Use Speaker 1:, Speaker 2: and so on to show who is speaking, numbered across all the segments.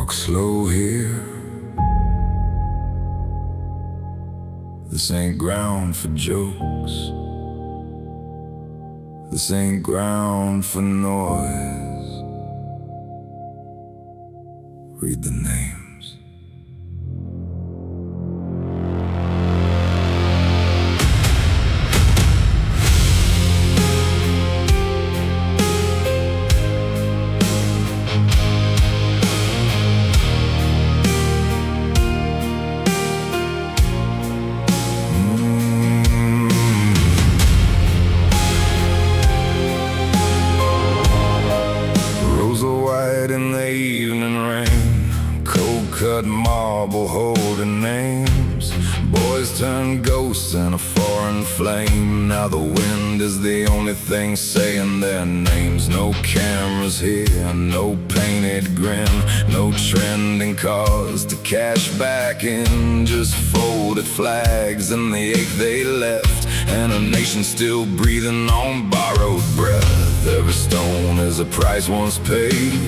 Speaker 1: Walk slow here. This ain't ground for jokes. This ain't ground for noise. Read the names. In the evening rain, cold-cut marble holding names. Boys turn ghosts in a foreign flame. Now the wind is the only thing saying their names. No cameras here, no painted grin, no trending cars to cash back in. Just folded flags and the ache they left, and a nation still breathing on borrowed breath. Every stone is a price once paid.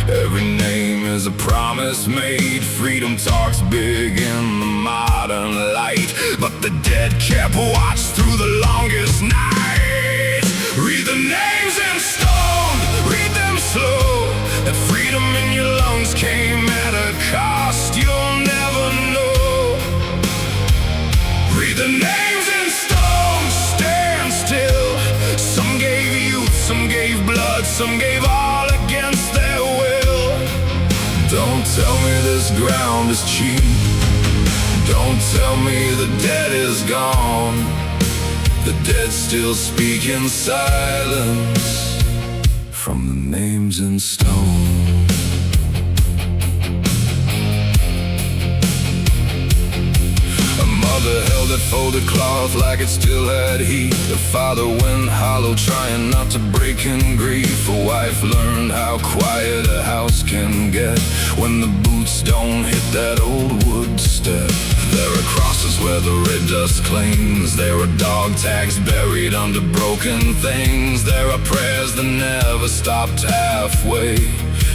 Speaker 1: Every name is a promise made. Freedom talks big in the modern light, but the dead kept watch through the longest night. Read the names in stone, read them slow. That freedom in your lungs came at a cost you'll never know. Read the names in stone, stand still. Some gave youth, some gave blood, some gave all against their will. Don't tell me this ground is cheap. Don't tell me the dead is gone. The dead still speak in silence from the names in stone. Mother held that folded cloth like it still had heat. The father went hollow, trying not to break in grief. A wife learned how quiet a house can get when the boots don't hit that old wood step. There are crosses where the red dust clings. There are dog tags buried under broken things. There are prayers that never stopped halfway,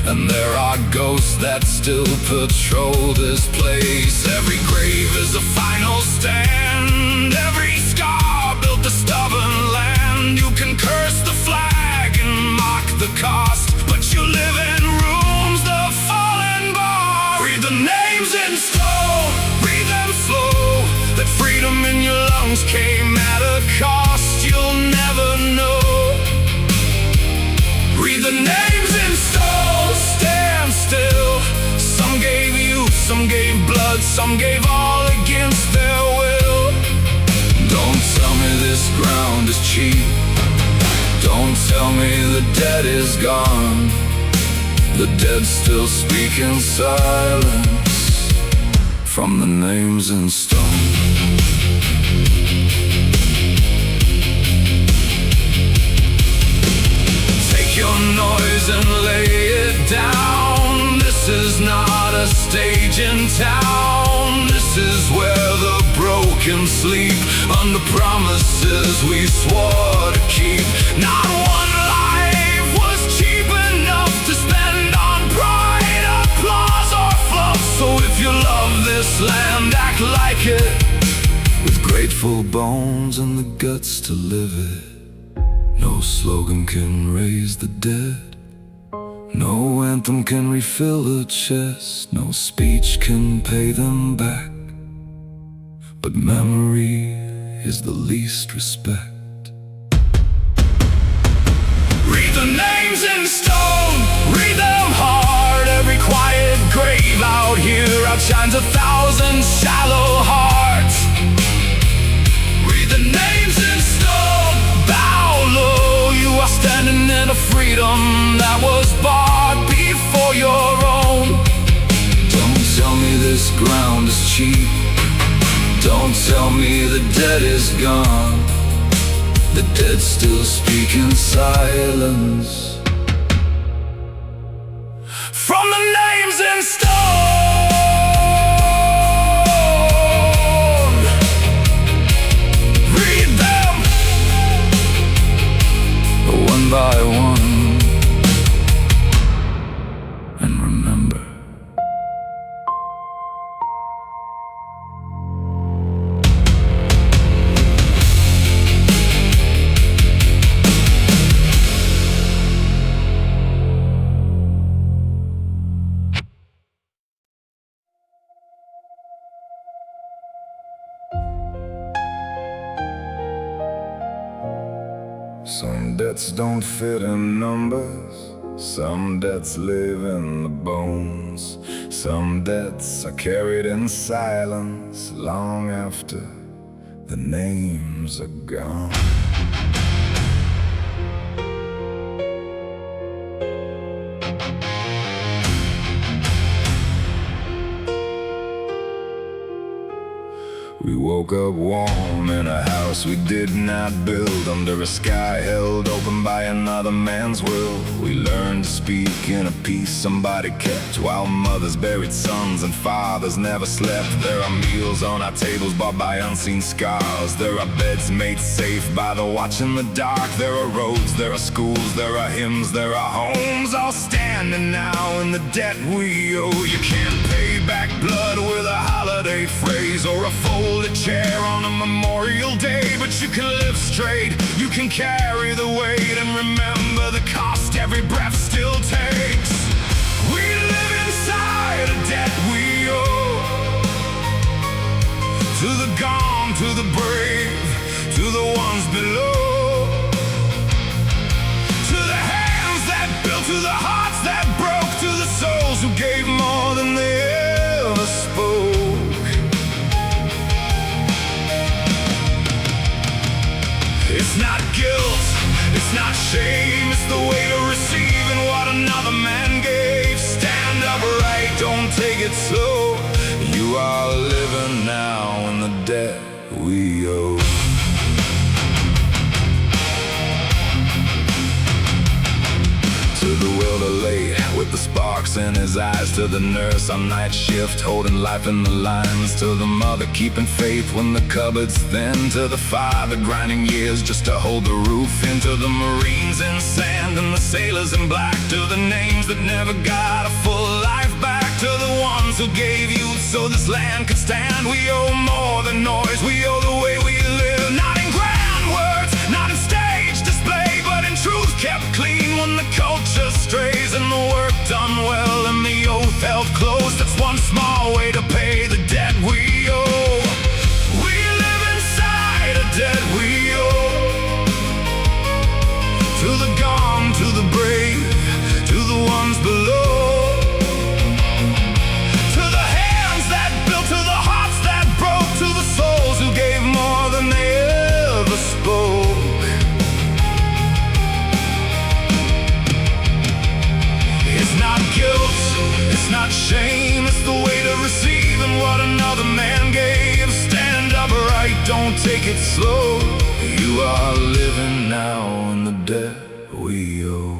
Speaker 1: and there are ghosts that still patrol this place. Every grave is a final stand. Every scar built a stubborn land. You can curse the flag and mock the cost, but you live in rooms the fallen bar. Read the names in stone, read them slow. That freedom in your lungs came at a cost you'll never know. Read the names in stone, stand still. Some gave youth, some gave blood, some gave all against their will. Don't tell me this ground is cheap. Don't tell me the dead is gone. The dead still speak in silence from the names in stone. Your noise and lay it down. This is not a stage in town. This is where the broken sleep under promises we swore to keep. Not one life was cheap enough to spend on pride, applause, or fluff. So if you love this land, act like it, with grateful bones and the guts to live it. No slogan can raise the dead. No anthem can refill a chest. No speech can pay them back. But memory is the least respect. Read the names in stone, read them hard. Every quiet grave out here outshines 1,000 shallow hearts. Read the names in stone, bow low. You are standing in a freedom that was bought before your own. Don't tell me this ground is cheap. Don't tell me the dead is gone. The dead still speak in silence from the names in stone. Read them one by one, and remember Some debts don't fit in numbers, some debts live in the bones. Some debts are carried in silence long after the names are gone. We woke up warm in a house we did not build, under a sky held open by another man's will. We learned to speak in a peace somebody kept, while mothers buried sons and fathers never slept. There are meals on our tables bought by unseen scars. There are beds made safe by the watch in the dark. There are roads, there are schools, there are hymns, there are homes, all standing now in the debt we owe. You can't pay back blood with a holiday phrase or a folded chair on a Memorial Day, but you can live straight, you can carry the weight, and remember the cost every breath still takes. We live inside a debt we owe, to the gone, to the brave, to the ones below, to the hands that built, to the hearts that broke, to the souls who gave more than they ever spoke. It's not guilt, it's not shame, it's the way to receive in what another man gave. Stand upright, don't take it slow. You are living now in the debt we owe. To the welder late with the sparks in his eyes, to the nurse on night shift holding life in the lines, to the mother keeping faith when the cupboard's thin, to the father grinding years just to hold the roof in, to the Marines in sand and the sailors in black, to the names that never got a full life back, to the ones who gave you so this land could stand. We owe more than noise, we owe the way we live, not in grand words, not in stage display, but in truth kept clean when the culture strays, and the work done well and the oath held close. That's one small way to pay the debt we owe. We live inside a debt we owe, to the gone, to the brave, to the ones below, to the hands that built, to the hearts that broke, to the souls who gave more than they ever spoke. It's not guilt, it's not shame, it's the way to receive in what another man gave. Stand upright, don't take it slow. You are living now in the debt we owe.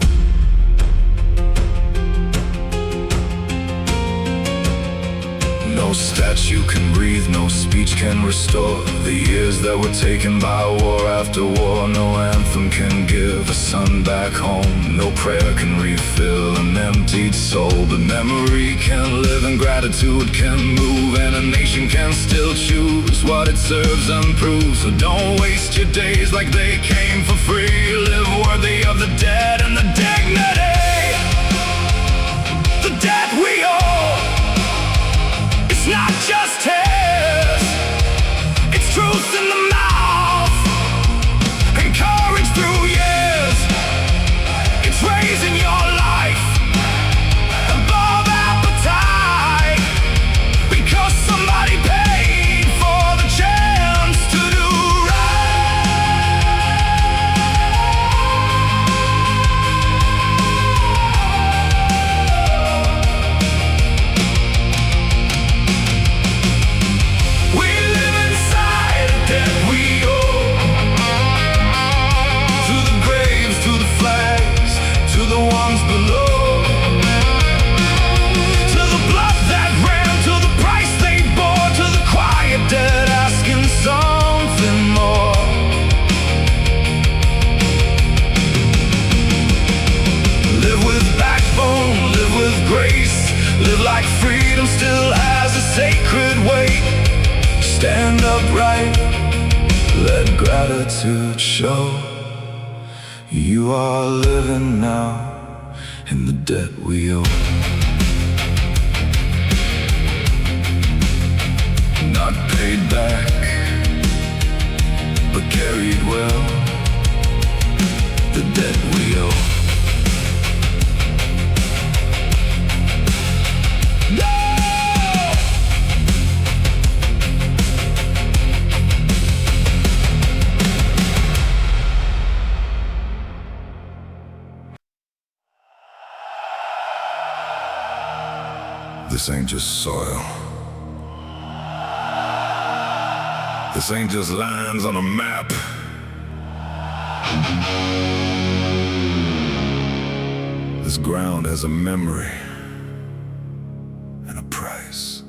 Speaker 1: No statue can breathe, no speech can restore the years that were taken by war after war. No anthem can give a son back home, no prayer can refill an emptied soul, but memory can live and gratitude can move, and a nation can still choose what it serves and proves. So don't waste your days like they came for free. Live worthy of the dead and the dignity, the debt we owe. It's not just tears, it's truth in the mouth, and courage through years. It's raising your life above appetite, because somebody paid for the chance to do stand upright, let gratitude show. You are living now in the debt we owe. Not paid back, but carried well. debt we owe. This ain't just soil. This ain't just lines on a map. This ground has a memory and a price.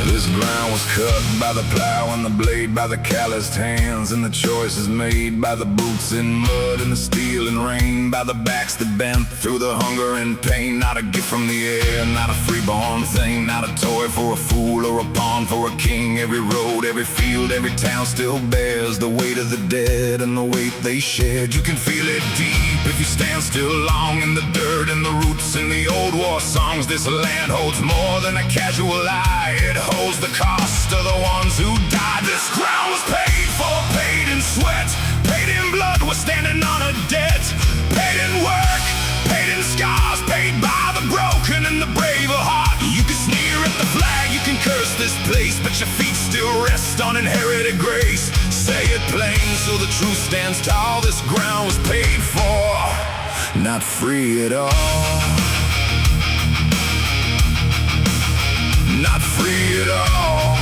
Speaker 1: This ground was cut by the plow and the blade by the calloused hands, and the choices made by the boots in mud and the steel and rain, by the backs that bent through the hunger and pain. Not a gift from the air, not a freeborn thing, not a toy for a fool or a pawn for a king. Every road, every field, every town still bears the weight of the dead and the weight they shared. You can feel it deep if you stand still long in the dirt and the roots in the old war songs. This land holds more than a casual eye. It holds the cost of the ones who died. This ground was paid for, paid in sweat, paid in blood. We're standing on a debt, paid in work, paid in scars, paid by the broken and the brave of heart. You can sneer at the flag, you can curse this place, but your feet still rest on inherited grace. Say it plain so the truth stands tall. This ground was paid for, not free at all. Not free at all.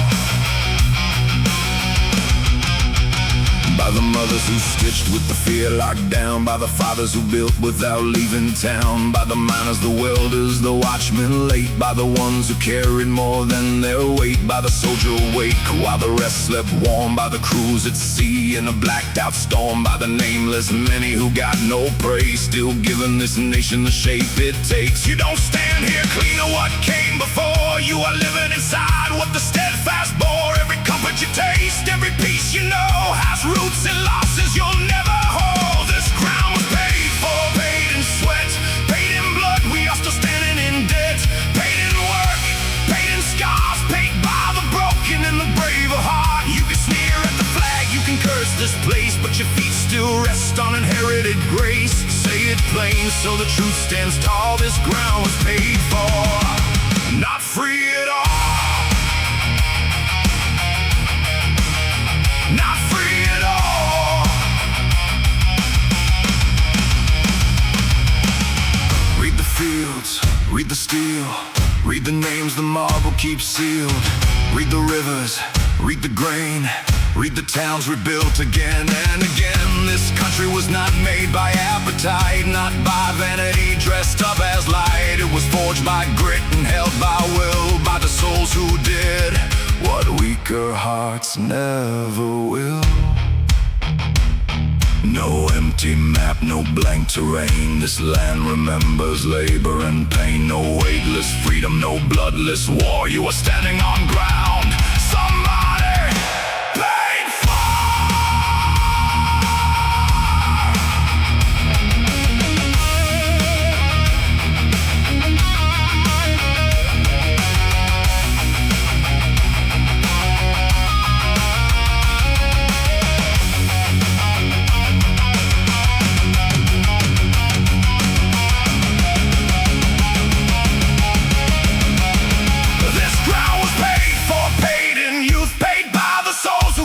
Speaker 1: By the mothers who stitched with the fear locked down, by the fathers who built without leaving town, by the miners, the welders, the watchmen late, by the ones who carried more than their weight, by the soldier awake while the rest slept warm, by the crews at sea in a blacked out storm, by the nameless many who got no praise, still giving this nation the shape it takes. You don't stand here clean of what came before. You are living inside what the steadfast bore. Every comfort you taste, every peace you know has roots and losses you'll never hold. This ground was paid for, paid in sweat, paid in blood. We are still standing in debt, paid in work, paid in scars, paid by the broken and the brave of heart. You can sneer at the flag, you can curse this place, but your feet still rest on inherited grace. Say it plain so the truth stands tall. This ground was paid for, not free at all. Not free at all. Read the fields, read the steel, read the names the marble keeps sealed. Read the rivers, read the grain, read the towns rebuilt again and again. This country was not made by appetite, not by vanity dressed up as light. It was forged by grit and held by will, by the souls who did what weaker hearts never will. No empty map, no blank terrain. This land remembers labor and pain. No weightless freedom, no bloodless war. You are standing on ground somebody paid for.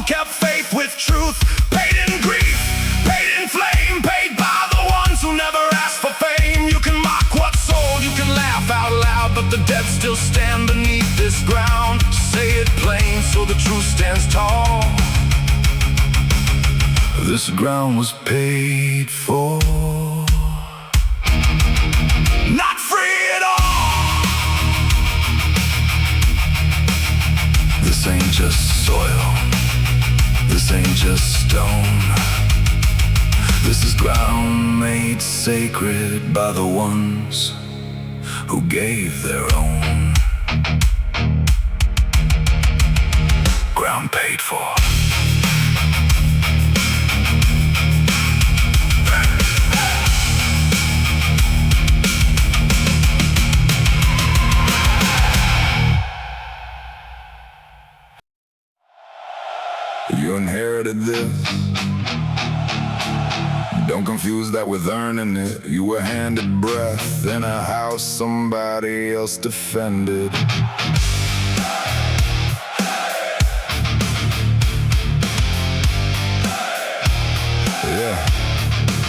Speaker 1: Kept faith with truth, paid in grief, paid in flame, paid by the ones who never asked for fame. You can mock what's sold, you can laugh out loud, but the dead still stand beneath this ground. Say it plain so the truth stands tall. This ground was paid for, not free at all. This ain't just soil. This ain't just stone. This is ground made sacred by the ones who gave their own. Ground paid for. You inherited this. Don't confuse that with earning it. You were handed breath in a house somebody else defended.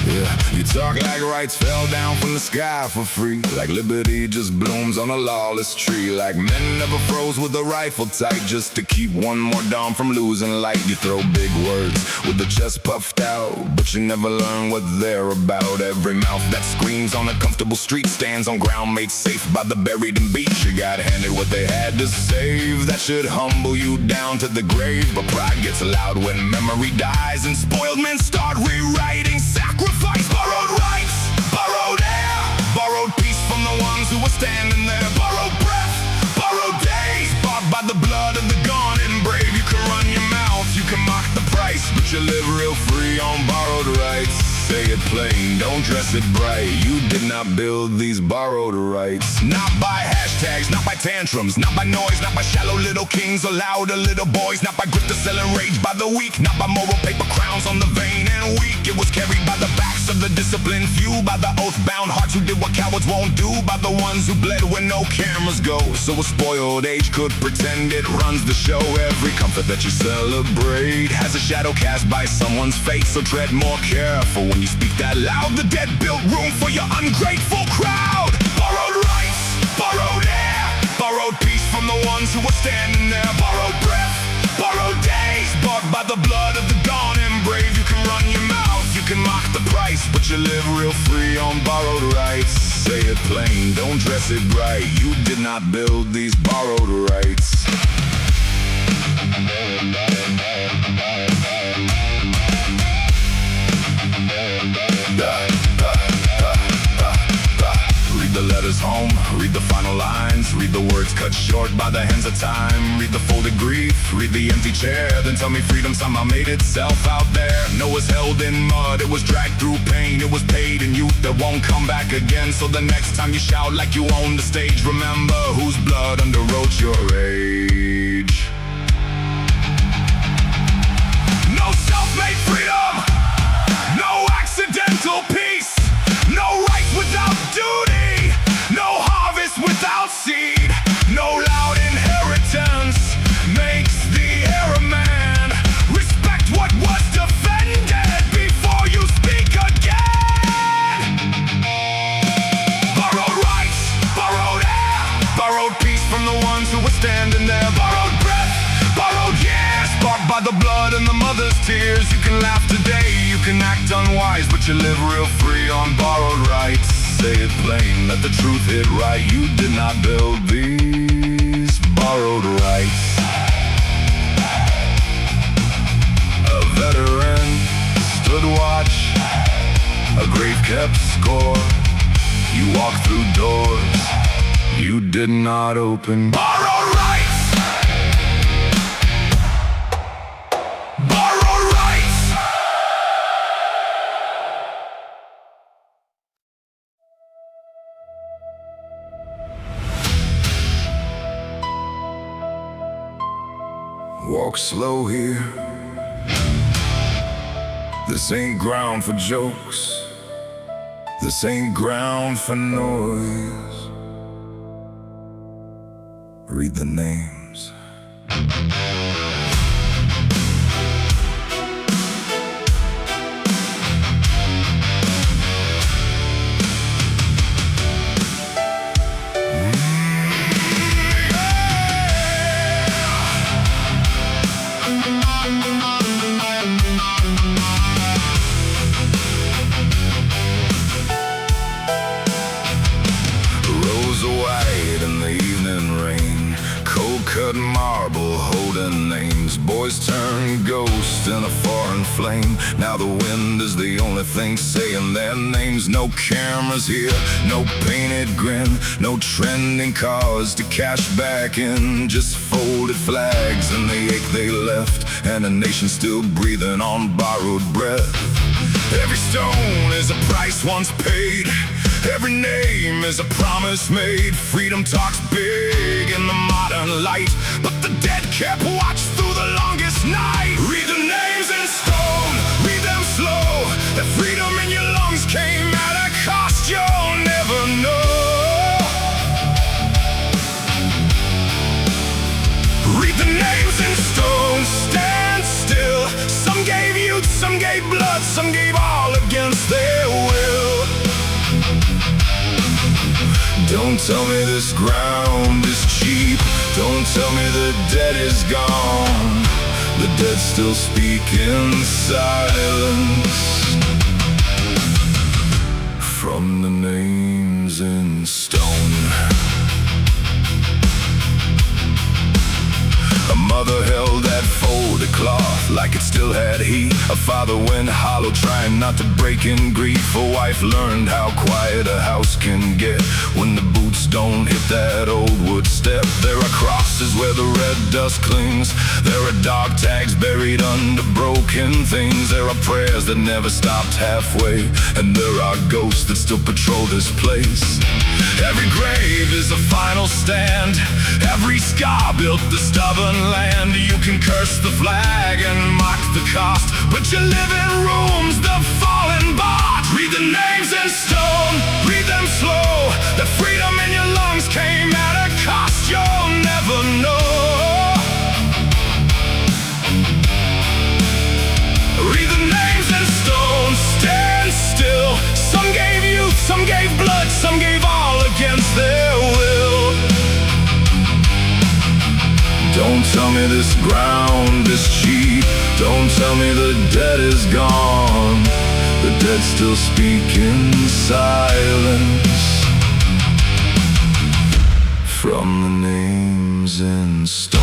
Speaker 1: Yeah, you talk like rights fell down from the sky for free, like liberty just blooms on a lawless tree, like men never froze with a rifle tight just to keep one more dawn from losing light. You throw big words with the chest puffed out, but you never learn what they're about. Every mouth that screams on a comfortable street stands on ground made safe by the buried and beat. You got handed what they had to save. That should humble you down to the grave, but pride gets loud when memory dies and spoiled men start rewriting sacrifice. Borrowed rights, borrowed air, borrowed peace from the ones who were standing there. Borrowed breath, borrowed days, bought by the blood of the gone and brave. You can run your mouth, you can mock the price, but you live real free on borrowed rights. Say it plain, don't dress it bright. You did not build these borrowed rights. Not by hashtags, not by tantrums, not by noise, not by shallow little kings or louder little boys, not by grip to sell and rage by the weak, not by moral paper crowns on the vain and weak. It was carried by the backs of the disciplined few, by the oath-bound hearts who did what cowards won't do, by the ones who bled when no cameras go, so a spoiled age could pretend it runs the show. Every comfort that you celebrate has a shadow cast by someone's face, so tread more careful when you speak that loud. The dead built room for your ungrateful crowd. Borrowed rights, borrowed air, borrowed peace from the ones who were standing there. Borrowed breath, borrowed days, bought by the blood of the gone and brave. You can run your mouth, you can mock the price, but you live real free on borrowed rights. Say it plain, don't dress it bright. You did not build these borrowed rights. Read the letters home, read the final lines, read the words cut short by the hands of time, read the folded grief, read the empty chair, then tell me freedom somehow made itself out there. No, it was held in mud, it was dragged through pain, it was paid in youth that won't come back again. So the next time you shout like you own the stage, remember whose blood underwrote your age. No self-made freedom, no accidental peace, no right without duty, no harvest without seed, no loud inheritance makes the heir a man. Respect what was defended before you speak again. Borrowed rights, borrowed air, borrowed peace from the ones who were standing there. Borrowed breath, borrowed years, bought by the blood and the mother's tears. You can laugh today, you can act unwise, but you live real free on borrowed rights. Say it plain, let the truth hit right. You did not build these borrowed rights. A veteran stood watch, a grave kept score. You walked through doors you did not open. Borrowed rights. Walk slow here. This ain't ground for jokes. This ain't ground for noise. Read the names. Cut marble holding names. Boys turn ghost in a foreign flame. Now the wind is the only thing saying their names. No cameras here, no painted grin, no trending cars to cash back in. Just folded flags and the ache they left, and a nation still breathing on borrowed breath. Every stone is a price once paid, every name is a promise made. Freedom talks big in the modern light, but the dead kept watch through the longest night. Read the names in stone, read them slow. That freedom in your lungs came at a cost you'll never know. Read the names in stone, stand still. Some gave youth, some gave blood, some gave all against their will. Don't tell me this ground is cheap. Don't tell me the dead is gone. The dead still speak in silence from the names in stone. A mother held that folded cloth like it still had heat. A father went hollow trying not to break in grief. A wife learned how quiet a house can get when the boots don't hit that old wood step. There are crosses where the red dust clings. There are dog tags buried under broken things. There are prayers that never stopped halfway, and there are ghosts that still patrol this place. Every grave is a final stand, every scar built the stubborn land. You can curse the flag and mock the cost, but you live in rooms the fallen bought. Read the names in stone, read them slow. The freedom in your lungs came at a cost you'll never know. Read the names in stone, stand still. Some gave youth, some gave blood, some gave all against their will. Don't tell me this ground is cheap. Don't tell me the dead is gone. The dead still speak in silence from the names in stone.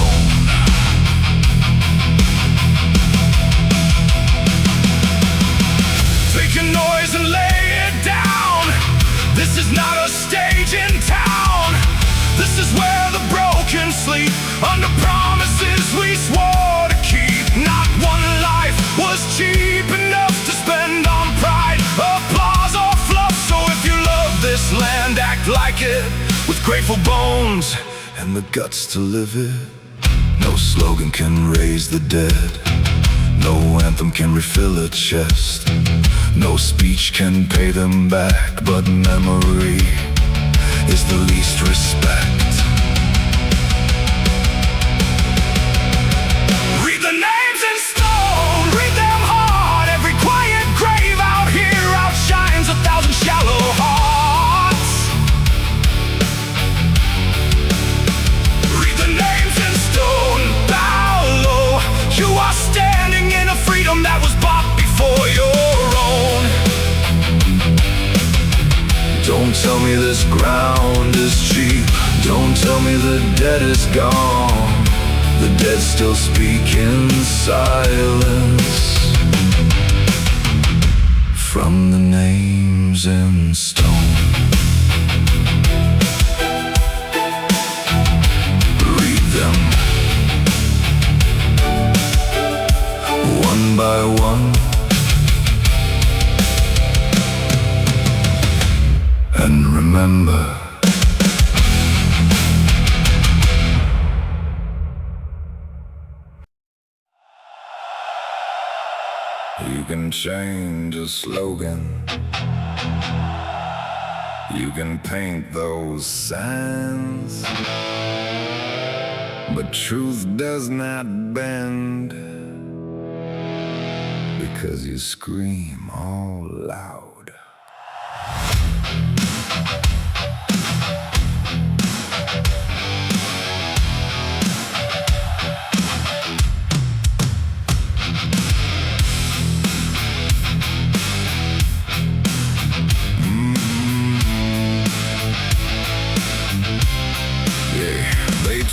Speaker 1: Take your noise and lay it down. This is not a stage in town. This is where the broken sleep under promises we swore to keep. Not one life was cheap enough to spend on pride, applause, or fluff. So if you love this land, act like it with grateful bones and the guts to live it. No slogan can raise the dead, no anthem can refill a chest, no speech can pay them back, but memory is the least respect. Read the names in stone, read them hard. Every quiet grave out here outshines 1,000 shallow hearts. Read the names in stone, bow low. You are standing in a freedom that was bought before your own. Don't tell me this ground is cheap. Don't tell me the dead is gone. The dead still speak in silence from the names in stone. Read them one by one, and remember, you can change a slogan, you can paint those signs, but truth does not bend because you scream all loud.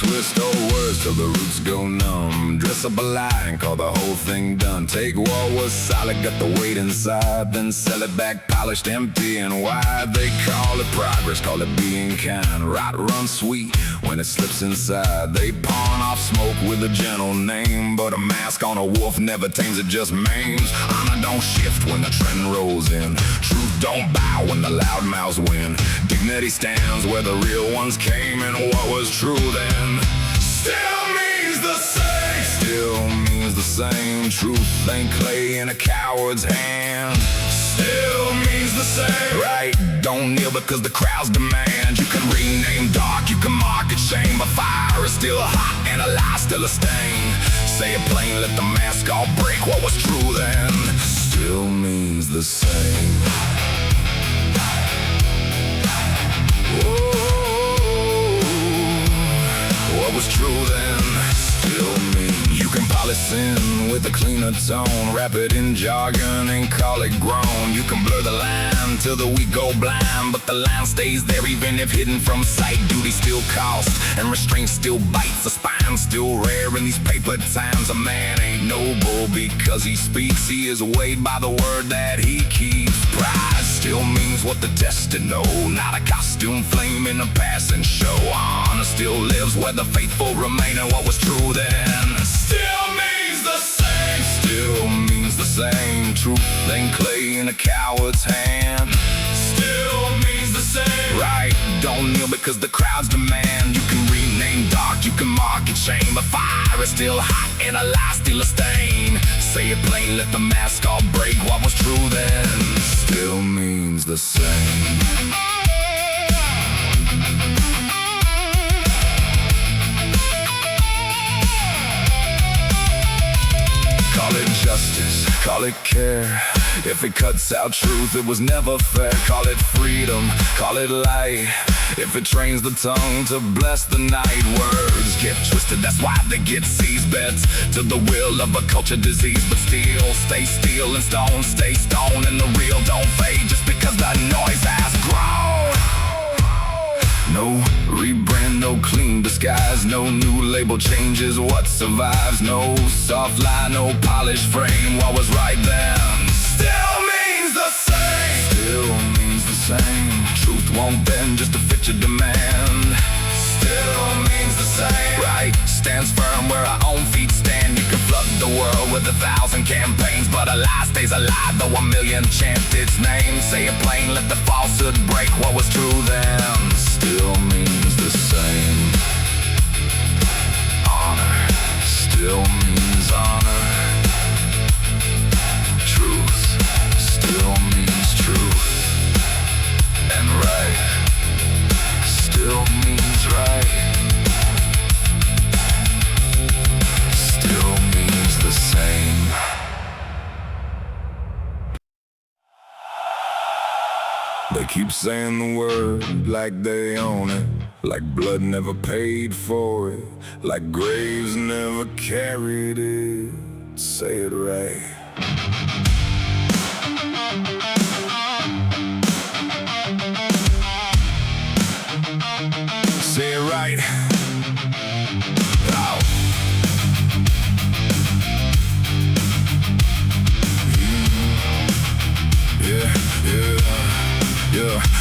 Speaker 1: Twist old words to till the roots go numb. Dress up a line, call the whole thing done. Take what was solid, got the weight inside, then sell it back polished, empty and wide. They call it progress, call it being kind. Right run sweet when it slips inside. They pawn off smoke with a gentle name, but a mask on a wolf never tames, it just maims. Honor don't shift when the trend rolls in. Truth don't bow when the loud mouths win. Dignity stands where the real ones came, and what was true then still means the same. Still means the same. Truth ain't clay in a coward's hand. Still means the same. Right, don't kneel because the crowds demand. You can rename dark, you can mark it shame, but fire is still hot and a lie still a stain. Say it plain, let the mask all break. What was true then still means the same. What was true then still means. You can polish sin with a cleaner tone, wrap it in jargon and call it grown. You can blur the line till the weak go blind, but the line stays there even if hidden from sight. Duty still costs and restraint still bites. A spine still rare in these paper times. A man ain't noble because he speaks. He is weighed by the word that he keeps. Pride still means what the tested know, not a costume flame in a passing show. Honor still lives where the faithful remain, and what was true then still means the same. Still means the same. Truth ain't clay in a coward's hand. Still means the same. Right, don't kneel because the crowds demand. You can rename dark, you can mark it shame, but fire is still hot and a lie still a stain. Say it plain, let the mask all break. What was true then still means the same. Call it justice, call it care. If it cuts out truth, it was never fair. Call it freedom, call it light. If it trains the tongue to bless the night. Words get twisted, that's why they get seized. Bets to the will of a culture disease, but still stay still and stone stay stone. And the real don't fade just because the noise has grown. No rebrand, no clean disguise, no new label changes what survives. No soft line, no polished frame. What was right then still means the same. Still means the same. Truth won't bend just to fit your demand. Still means the same. Right stands firm where our own feet stand. You can flood the world with 1,000 campaigns, but a lie stays alive though 1,000,000 chant its name. Say it plain, let the falsehood break. What was true then still means the same. Honor still means honor. Truth still means truth. And right still means right. Still means the same. They keep saying the word like they own it, like blood never paid for it, like graves never carried it. Say it right. Say it right. Oh. Yeah.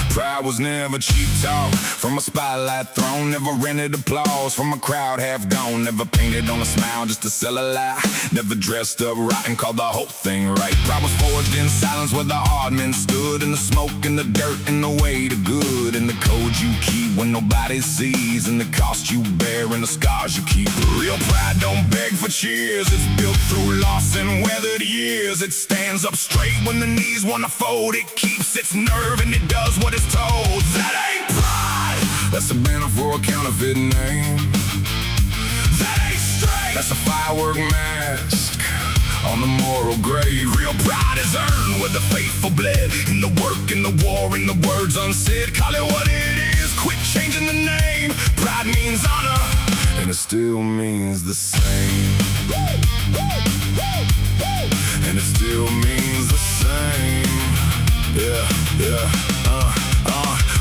Speaker 1: Pride was never cheap talk. From a spotlight throne, never rented applause. From a crowd half gone, never painted on a smile just to sell a lie. Never dressed up right and called the whole thing right. Pride was forged in silence where the hard men stood. In the smoke and the dirt and the way to good. In the code you keep when nobody sees. And the cost you bear and the scars you keep. Real pride don't beg for cheers. It's built through loss and weathered years. It stands up straight when the knees wanna fold. It keeps its nerve and it does what it's told. That ain't pride. That's a banner for a counterfeit name. That ain't straight. That's a firework mask on the moral grave. Real pride is earned with the faithful bled. In the work, in the war, in the words unsaid. Call it what it is, quit changing the name. Pride means honor, and it still means the same. And it still means the same.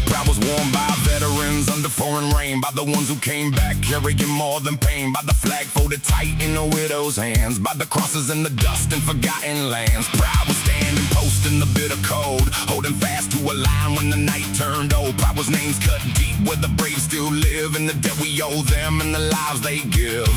Speaker 1: Pride was worn by veterans under pouring rain, by the ones who came back carrying more than pain, by the flag folded tight in the widow's hands, by the crosses in the dust and forgotten lands. Pride was standing post in the bitter cold, holding fast to a line when the night turned old. Pride was names cut deep where the brave still live, and the debt we owe them and the lives they give.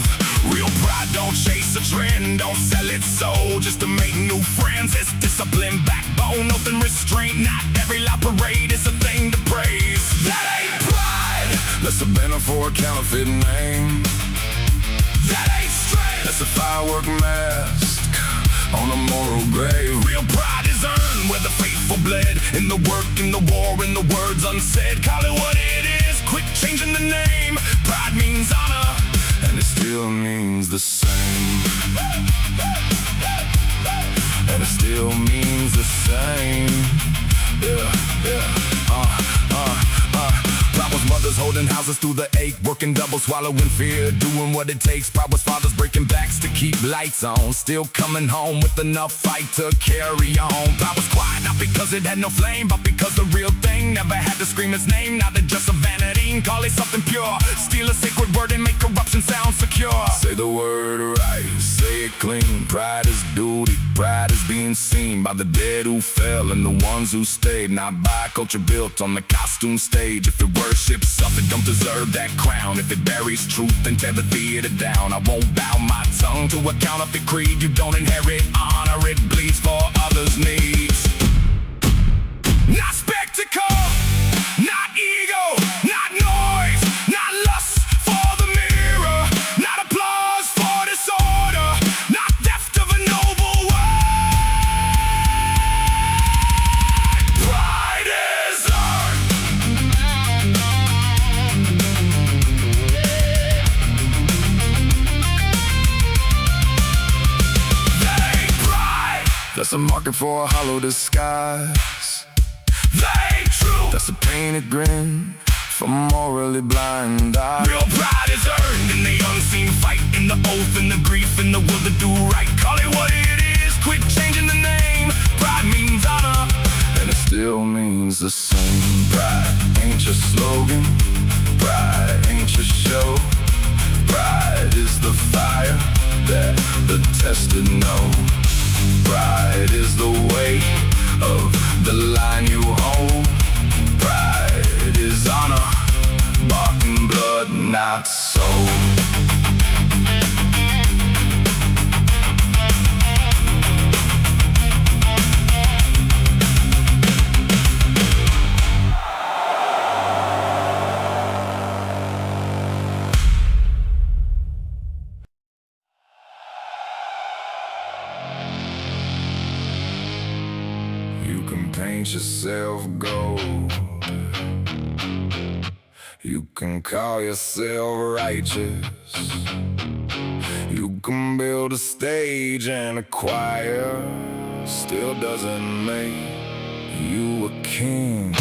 Speaker 1: Real pride don't chase a trend, don't sell its soul just to make new friends. It's discipline, backbone, nothing restraint. Not every loud parade is a thing to praise. That ain't pride. That's a banner for a counterfeit name. That ain't strength. That's a firework mask on a moral grave. Real pride is earned where the faithful bled, in the work, in the war, in the words unsaid. Call it what it is, quit changing the name. Pride means honor, and it still means the same. And it still means the same. Pride was mothers holding houses through the ache, working double, swallowing fear, doing what it takes. Pride was fathers breaking backs to keep lights on, still coming home with enough fight to carry on. Pride was quiet, not because it had no flame, but because the real thing never had to scream its name. Now they're just a vanity, call it something pure. Steal a sacred word and make corruption sound secure. Say the word right, say it clean. Pride is duty, pride is being seen by the dead who fell and the ones who stayed. Not by a culture built on the costume stage. If it worships something, don't deserve that crown. If it buries truth, then tear the theater down. I won't bow my tongue to a counterfeit creed. You don't inherit honor, it bleeds for others' needs. Not spectacle, not ego, not noise, not lust for the mirror, not applause for disorder, not theft of a noble word. Pride is earned. That ain't pride. That's a market for a hollow disguise. That ain't true. That's a painted grin for morally blind eyes. Real pride is earned in the unseen fight, in the oath, in the grief, in the will to do right. Call it what it is, quit changing the name. Pride means honor, and it still means the same. Pride ain't your slogan, pride ain't your show. Pride is the fire that the tested know. Pride is the weight of the line you hold. Pride is honor, bought in blood, not sold. You can paint yourself gold, you can call yourself righteous, you can build a stage and a choir, still doesn't make you a king.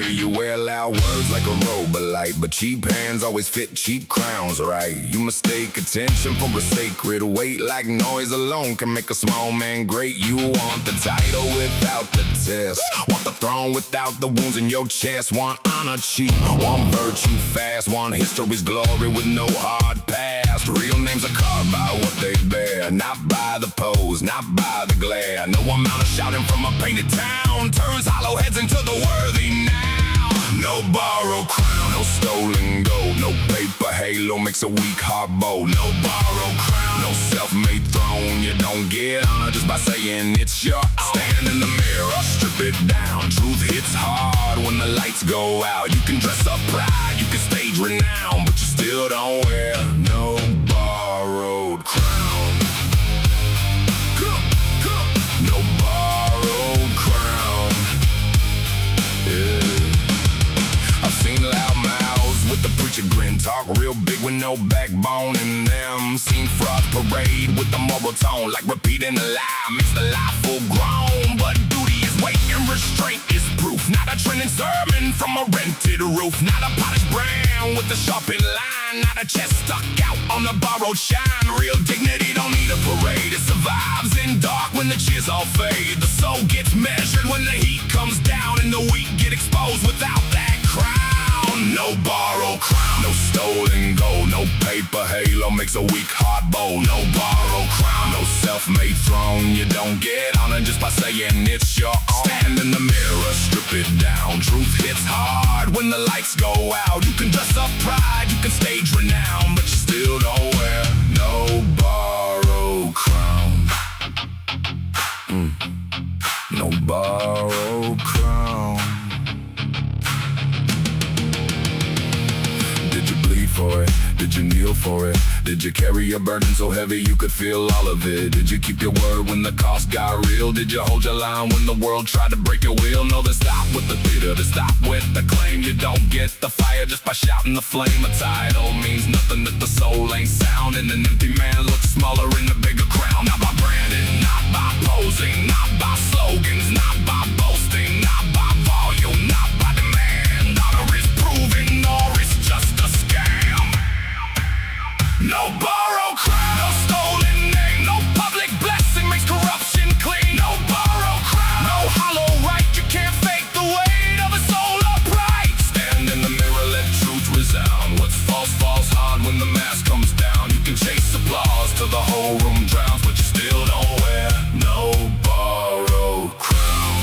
Speaker 1: You wear loud words like a robe of light, but cheap hands always fit cheap crowns, right? You mistake attention for a sacred weight, like noise alone can make a small man great. You want the title without the test, want the throne without the wounds in your chest. Want honor cheap, want virtue fast, want history's glory with no hard past. Real names are carved by what they bear, not by the pose, not by the glare. No amount of shouting from a painted town turns hollow heads into the worthy now. No borrowed crown, no stolen gold, no paper halo makes a weak heart bold. No borrowed crown, no self-made throne. You don't get honor just by saying it's your own. Stand in the mirror, strip it down. Truth hits hard when the lights go out. You can dress up pride, you can stage renown, but you still don't wear no borrowed crown. No borrowed crown. Yeah. I've seen loud mouths with the preacher grin, talk real big with no backbone in them. Seen fraud parade with the moral tone, like repeating a lie makes the lie full grown. But duty is weight and restraint is proof, not a trending sermon from a rented roof, not a polished brand with a sharpened line. line, not a chest stuck out on the borrowed shine. Real dignity don't need a parade, it survives in dark when the cheers all fade. The soul gets measured when the heat comes down, and the weak get exposed without that crown. No borrowed crown, no stolen gold, no paper halo makes a weak heart bold. No borrowed crown, no self-made throne. You don't get honor just by saying it's your own. Stand in the mirror, strip it down. Truth hits hard when the lights go out. You can dress up pride, you can stage renown, but you still don't wear no borrowed crown. No borrowed crown. Did you bleed for it? Did you kneel for it? Did you carry your burden so heavy you could feel all of it? Did you keep your word when the cost got real? Did you hold your line when the world tried to break your will? No, then stop with the theater, to stop with the claim. You don't get the fire just by shouting the flame. A title means nothing if the soul ain't sound, and an empty man looks smaller in the bigger crown. Not by branding, not by posing, not by slogans, not by boasting, not by volume, not by demand. Honor is proven, or it's just a scam. No borrowed crown, no stolen name, no public blessing makes corruption clean. No borrowed crown, no hollow right, you can't fake the weight of a soul upright. Stand in the mirror, let truth resound. What's false falls hard when the mask comes down. You can chase applause till the whole room drowns, but you still don't wear no borrowed crown.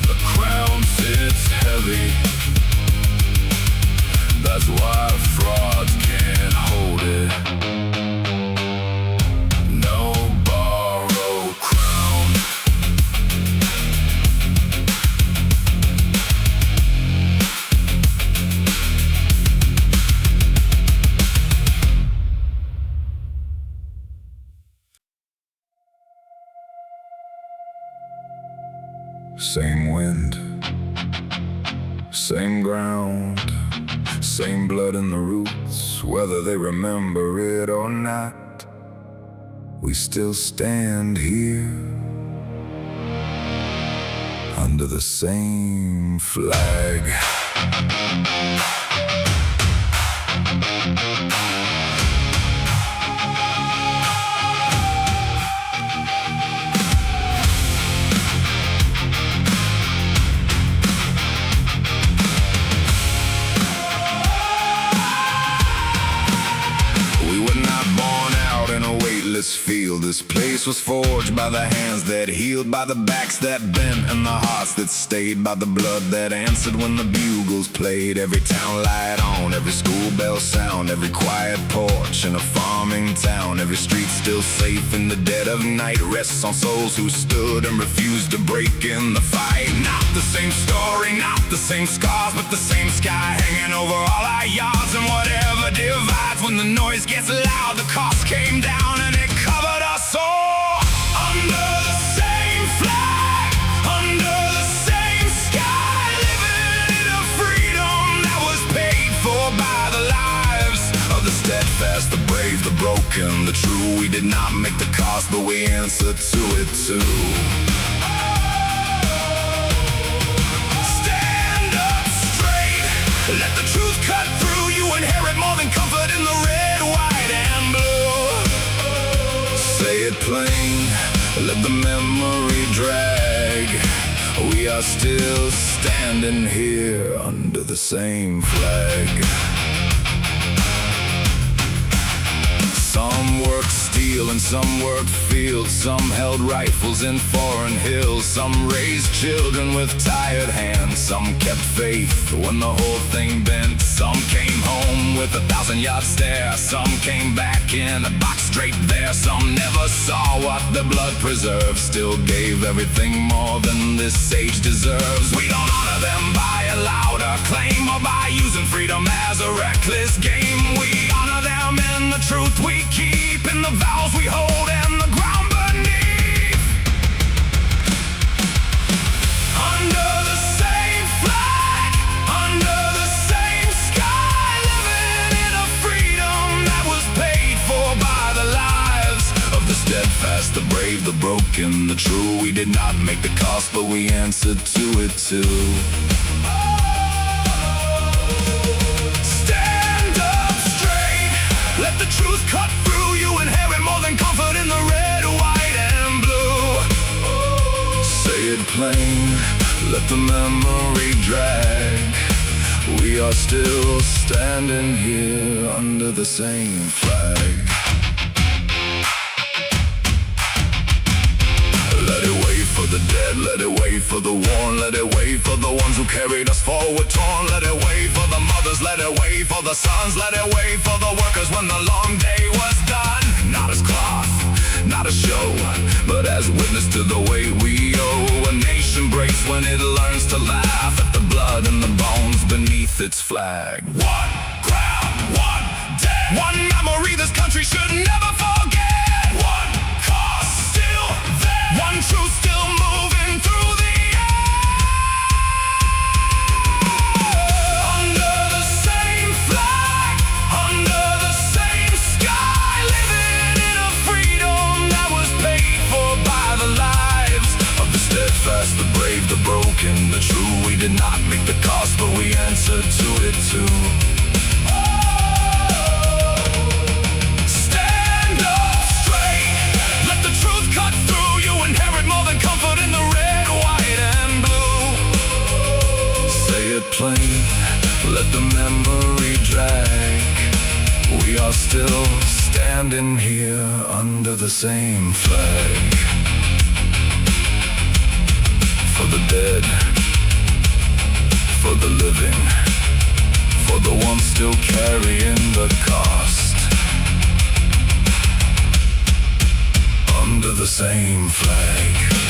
Speaker 1: The crown sits heavy, that's why frauds can't hold it. No borrowed crown. Same wind, same ground, same blood in the roots, whether they remember it or not. We still stand here under the same flag. Field. This place was forged by the hands that healed, by the backs that bent, and the hearts that stayed, by the blood that answered when the bugles played. Every town light on, every school bell sound, every quiet porch in a farming town, every street still safe in the dead of night rests on souls who stood and refused to break in the fight. Not the same story, not the same scars, but the same sky hanging over all our yards. And whatever divides, when the noise gets loud, the cost came down and it covered us all. Under the same flag, under the same sky, living in a freedom that was paid for by the lives of the steadfast, the brave, the broken, the true. We did not make the cost, but we answer to it too. Stand up straight, let the truth cut through. You inherit more than comfort in the red, white, and blue. Say it plain, let the memory drag. We are still standing here under the same flag. Some worked steel and some worked fields, some held rifles in foreign hills, some raised children with tired hands, some kept faith when the whole thing bent. Some came home with 1,000-yard stare, some came back in a box straight there. Some never saw what the blood preserved, still gave everything more than this age deserves. We don't honor them by a louder claim or by using freedom as a reckless game. We honor them in the truth we keep, in the vows we hold, and the ground beneath. Under the same flag, under the same sky, living in a freedom that was paid for by the lives of the steadfast, the brave, the broken, the true. We did not make the cost, but we answered to it too. it plain, let the memory drag. We are still standing here under the same flag. Let it wait for the dead, let it wait for the worn, let it wait for the ones who carried us forward torn. Let it wait for the mothers, let it wait for the sons, let it wait for the workers when the long day was done. Not as cloth, not a show, but as witness to the way we owe. A nation breaks when it learns to laugh at the blood and the bones beneath its flag. One crown, one dead, one memory this country should never forget. One cause still there, one truth still moving through the air. Under the same flag, under the same sky, living in a freedom that was paid for by the lives of the steadfast, the brave, the broken, the true. We did not make the cost, but we answered to it too. Stand up straight, let the truth cut through. You inherit more than comfort in the red, white, and blue. Say it plain, let the memory drag. We are still standing here under the same flag. For the dead, for the living, for the ones still carrying the cost. Under the same flag.